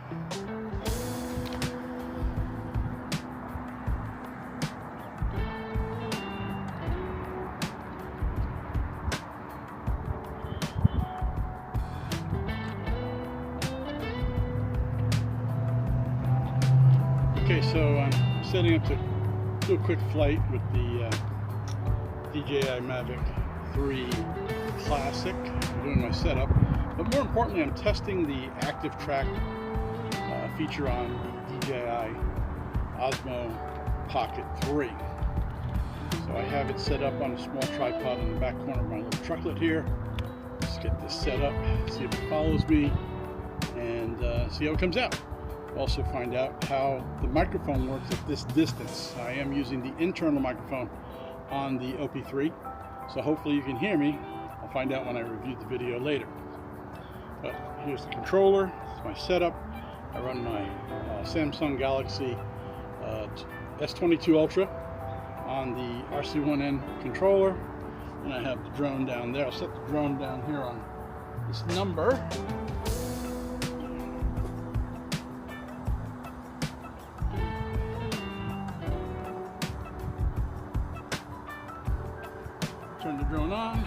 Okay, so I'm setting up to do a quick flight with the DJI Mavic 3 Classic. I'm doing my setup, but more importantly, I'm testing the active track feature on the DJI Osmo Pocket 3. So I have it set up on a small tripod in the back corner of my little trucklet here. Let's get this set up, see if it follows me, and see how it comes out. Also find out how the microphone works at this distance. I am using the internal microphone on the OP3, so hopefully you can hear me. I'll find out when I review the video later. But here's the controller. It's my setup. I run my Samsung Galaxy S22 Ultra on the RC1N controller, and I have the drone down there. I'll set the drone down here on this number. Turn the drone on.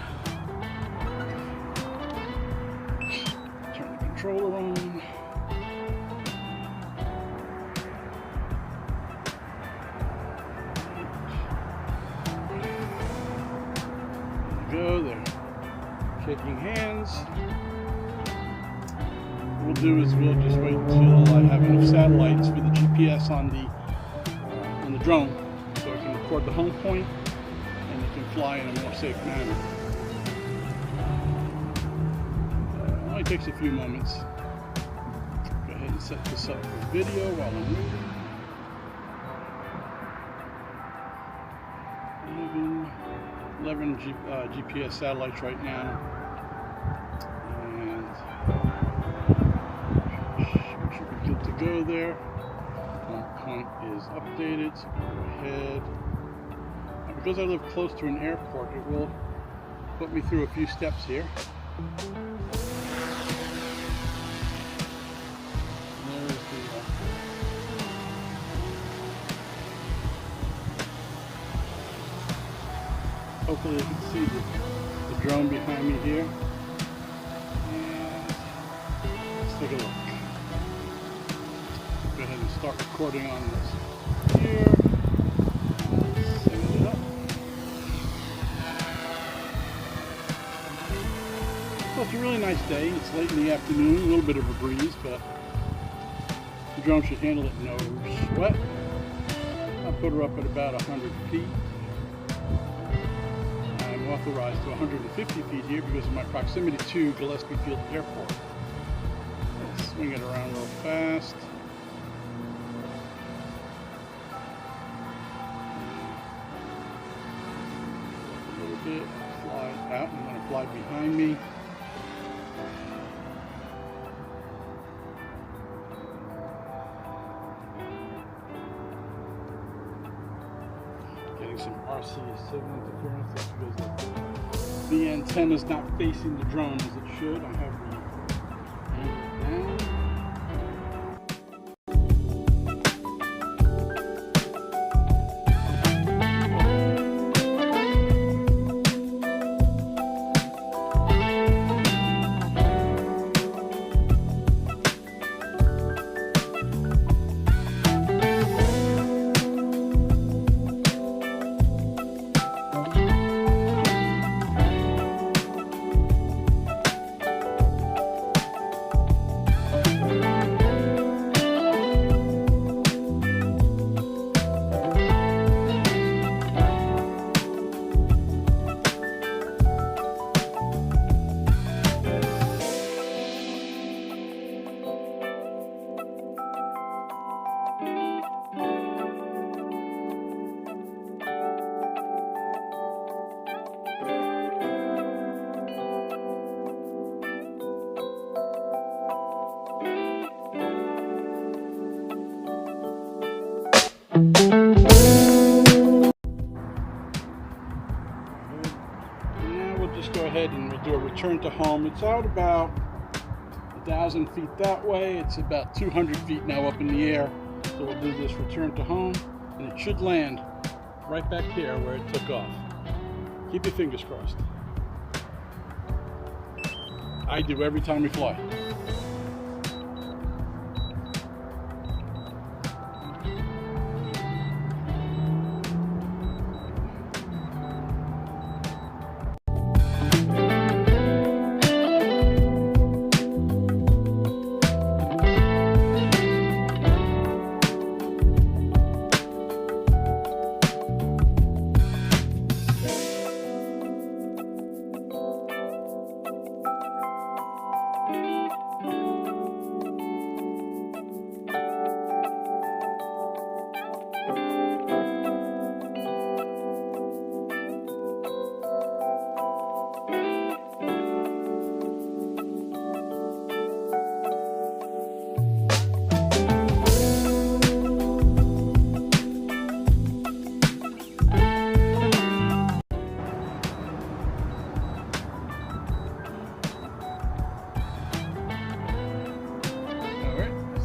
Turn the controller on. There we go. They're shaking hands. What we'll do is we'll just wait until I have enough satellites for the GPS on the drone, so I can record the home point and it can fly in a more safe manner. It only takes a few moments. Go ahead and set this up for video while I'm moving. 11 GPS satellites right now, and should be good to go there. Home point is updated, so go ahead. Because I live close to an airport, it will put me through a few steps here. There's the hopefully you can see the drone behind me here. And let's take a look. Go ahead and start recording on this here. So it's a really nice day. It's late in the afternoon, a little bit of a breeze, but the drone should handle it no sweat. I'll put her up at about 100 feet. I'm authorized to 150 feet here because of my proximity to Gillespie Field Airport. Let's swing it around real fast. A little bit, fly out. I'm going to fly behind me. Getting some RC signal interference. That's because the antenna is not facing the drone as it should. I have the angle down. Now we'll just go ahead and we'll do a return to home. It's out about, it 1,000 feet that way. It's about 200 feet now up in the air. So we'll do this return to home, and it should land right back there where it took off. Keep your fingers crossed. I do every time we fly.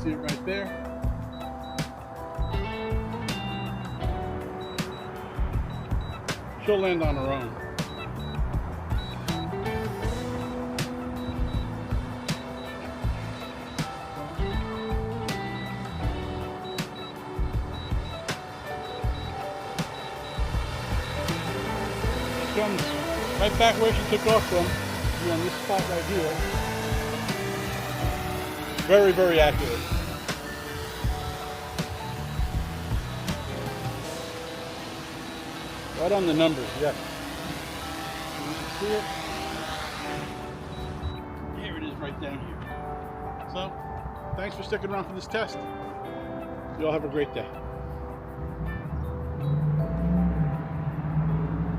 See it right there. She'll land on her own. She comes right back where she took off from, on this spot right here. Very, very accurate. Right on the numbers, yeah. You can see it. Here it is right down here. So, thanks for sticking around for this test. You all have a great day.